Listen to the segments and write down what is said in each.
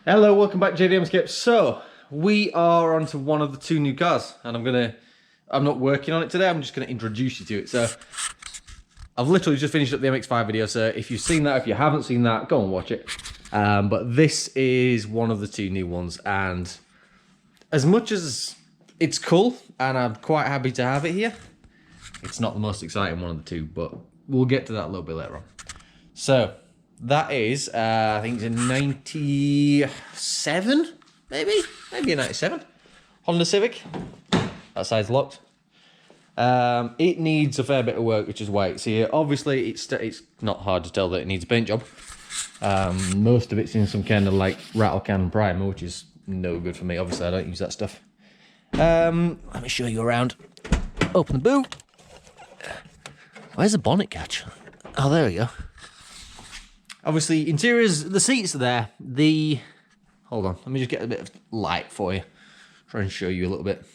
Hello, welcome back, JDM Skip. So we are on to one of the two new cars, and I'm not working on it today. I'm just gonna introduce you to it. So I've literally just finished up the MX-5 video. So if you've seen that, if you haven't seen that, go and watch it. But this is one of the two new ones, and as much as it's cool and I'm quite happy to have it here, it's not the most exciting one of the two. But we'll get to that a little bit later on. So that is, I think it's a 97, maybe a 97. Honda Civic. That side's locked. It needs a fair bit of work, which is why it's here. Obviously, it's not hard to tell that it needs a paint job. Most of it's in some kind of like rattle can primer, which is no good for me. Obviously, I don't use that stuff. Let me show you around. Open the boot. Where's the bonnet catch? Oh, there we go. Obviously, interiors, the seats are there. Hold on, let me just get a bit of light for you. Try and show you a little bit.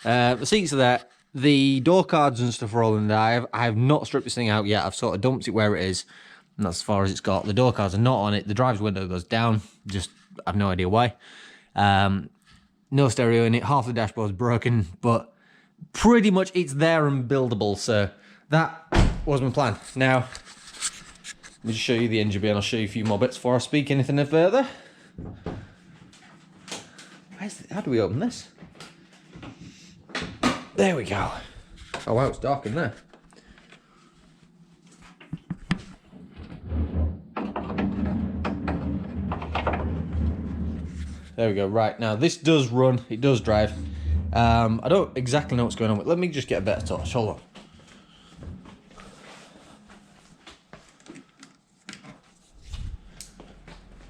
The seats are there. The door cards and stuff are all in there. I have not stripped this thing out yet. I've sort of dumped it where it is, and that's as far as it's got. The door cards are not on it. The driver's window goes down. Just, I have no idea why. No stereo in it. Half the dashboard's broken, but pretty much it's there and buildable. So that was my plan. Now, let me just show you the engine bay, and I'll show you a few more bits before I speak anything further. How do we open this? There we go. Oh wow, it's dark in there. There we go. Right, now this does run, it does drive. I don't exactly know what's going on with it. Let me just get a better touch. Hold on.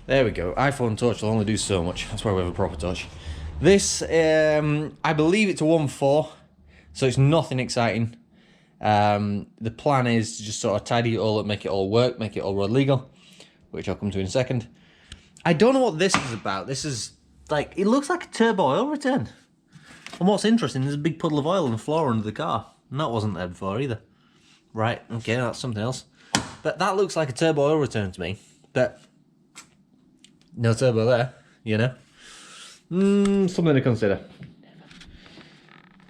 There we go. iPhone touch will only do so much. That's why we have a proper touch. This, I believe it's a 1.4, so it's nothing exciting. The plan is to just sort of tidy it all up, make it all work, make it all road legal, which I'll come to in a second. I don't know what this is about. This is like, it looks like a turbo oil return. And what's interesting, there's a big puddle of oil on the floor under the car, and that wasn't there before either. Right, okay, that's something else. But that looks like a turbo oil return to me. But no turbo there, you know. Something to consider.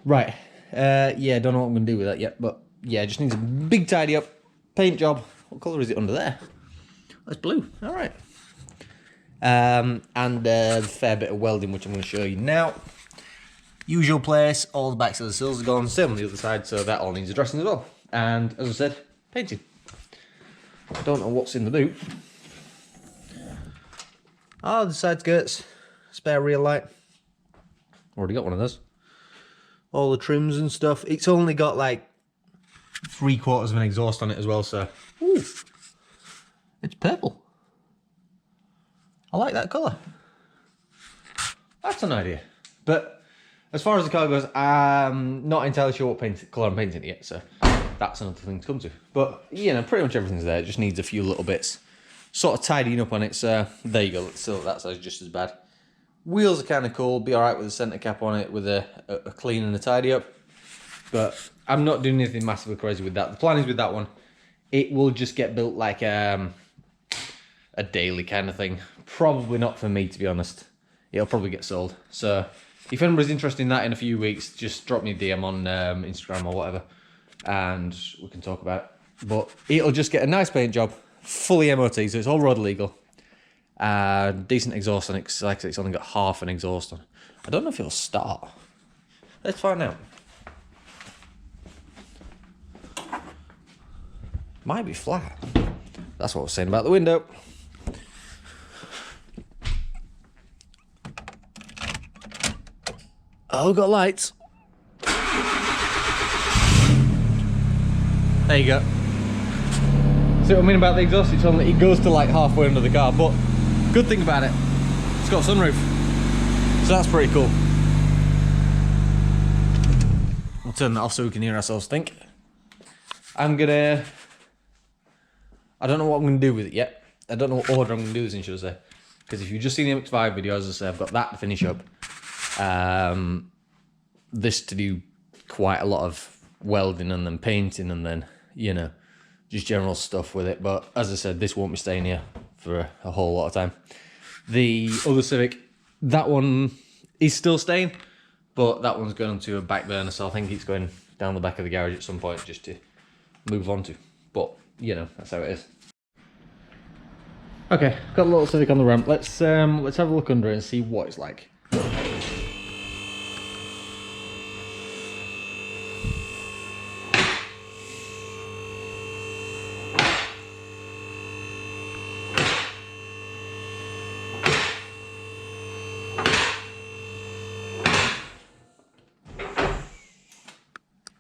Right, yeah, don't know what I'm going to do with that yet, but yeah, it just needs a big tidy up, paint job. What colour is it under there? That's blue, alright. And a fair bit of welding, which I'm going to show you now. Usual place, all the backs of the sills are gone, same on the other side, so that all needs addressing as well. And, as I said, painting. Don't know what's in the boot. Oh, the side skirts, spare rear light. Already got one of those. All the trims and stuff. It's only got like 3/4 of an exhaust on it as well, so. Ooh, it's purple. I like that colour. That's an idea. But as far as the car goes, I'm not entirely sure what colour I'm painting it yet, so that's another thing to come to. But, you know, pretty much everything's there. It just needs a few little bits sort of tidying up on it, so there you go. Still, that side's just as bad. Wheels are kind of cool. Be all right with a centre cap on it, with a clean and a tidy up. But I'm not doing anything massively crazy with that. The plan is with that one, it will just get built like a daily kind of thing. Probably not for me, to be honest. It'll probably get sold. So if anybody's interested in that in a few weeks, just drop me a DM on Instagram or whatever, and we can talk about it. But it'll just get a nice paint job, fully MOT, so it's all road legal. Decent exhaust on it, because like I said, it's only got half an exhaust on. I don't know if it'll start. Let's find out. Might be flat. That's what I was saying about the window. Oh, we've got lights. There you go. See what I mean about the exhaust? It goes to like halfway under the car, but good thing about it, it's got a sunroof, so that's pretty cool. I'll turn that off so we can hear ourselves think. I don't know what I'm going to do with it yet. I don't know what order I'm going to do this in, should I say. Because if you've just seen the MX-5 video, as I say, I've got that to finish up. This to do quite a lot of welding and then painting and then, you know, just general stuff with it. But as I said, this won't be staying here for a whole lot of time. The other Civic, that one is still staying, but that one's going to a back burner, so I think it's going down the back of the garage at some point just to move on to. But, you know, that's how it is. Okay, got a little Civic on the ramp. Let's have a look under it and see what it's like.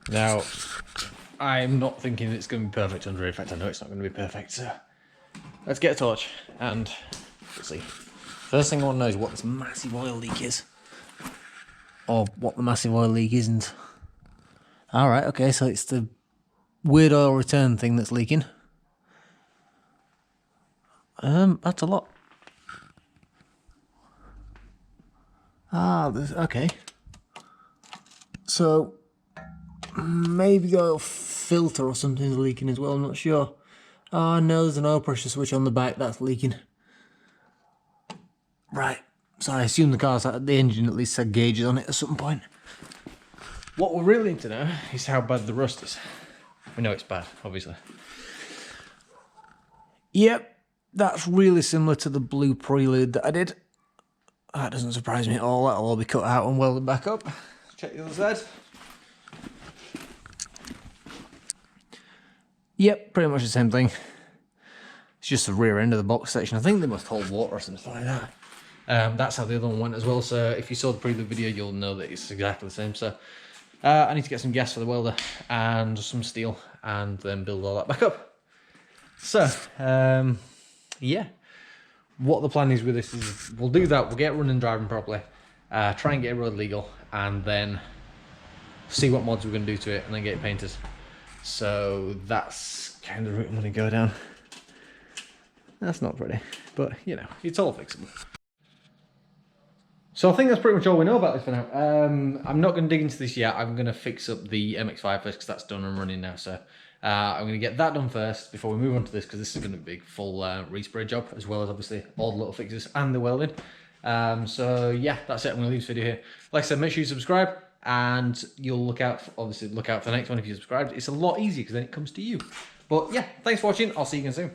Now, I'm not thinking it's going to be perfect under it. In fact, I know it's not going to be perfect, so let's get a torch and we'll see. First thing I want to know is what this massive oil leak is. Or what the massive oil leak isn't. Alright, okay, so it's the weird oil return thing that's leaking. That's a lot. Okay. So maybe the oil filter or something's leaking as well, I'm not sure. Oh no, there's an oil pressure switch on the back that's leaking. Right, so I assume the engine at least had gauges on it at some point. What we really need to know is how bad the rust is. We know it's bad, obviously. Yep, that's really similar to the blue Prelude that I did. That doesn't surprise me at all, that'll all be cut out and welded back up. Check the other side. Yep, pretty much the same thing. It's just the rear end of the box section. I think they must hold water or something like that. That's how the other one went as well, so if you saw the Prelude video, you'll know that it's exactly the same. So I need to get some gas for the welder and some steel and then build all that back up. So, yeah. What the plan is with this is we'll do that, we'll get running driving properly, try and get it road legal, and then see what mods we're going to do to it and then get it painted. So that's kind of the route I'm going to go down. That's not pretty, but you know, it's all fixable. So I think that's pretty much all we know about this for now. I'm not going to dig into this yet. I'm going to fix up the MX-5 first because that's done and running now. So I'm going to get that done first before we move on to this, because this is going to be a big full respray job, as well as obviously all the little fixes and the welding. So yeah, that's it. I'm going to leave this video here. Like I said, make sure you subscribe. And you'll look out for the next one if you subscribed. It's a lot easier because then it comes to you. But yeah, thanks for watching. I'll see you again soon.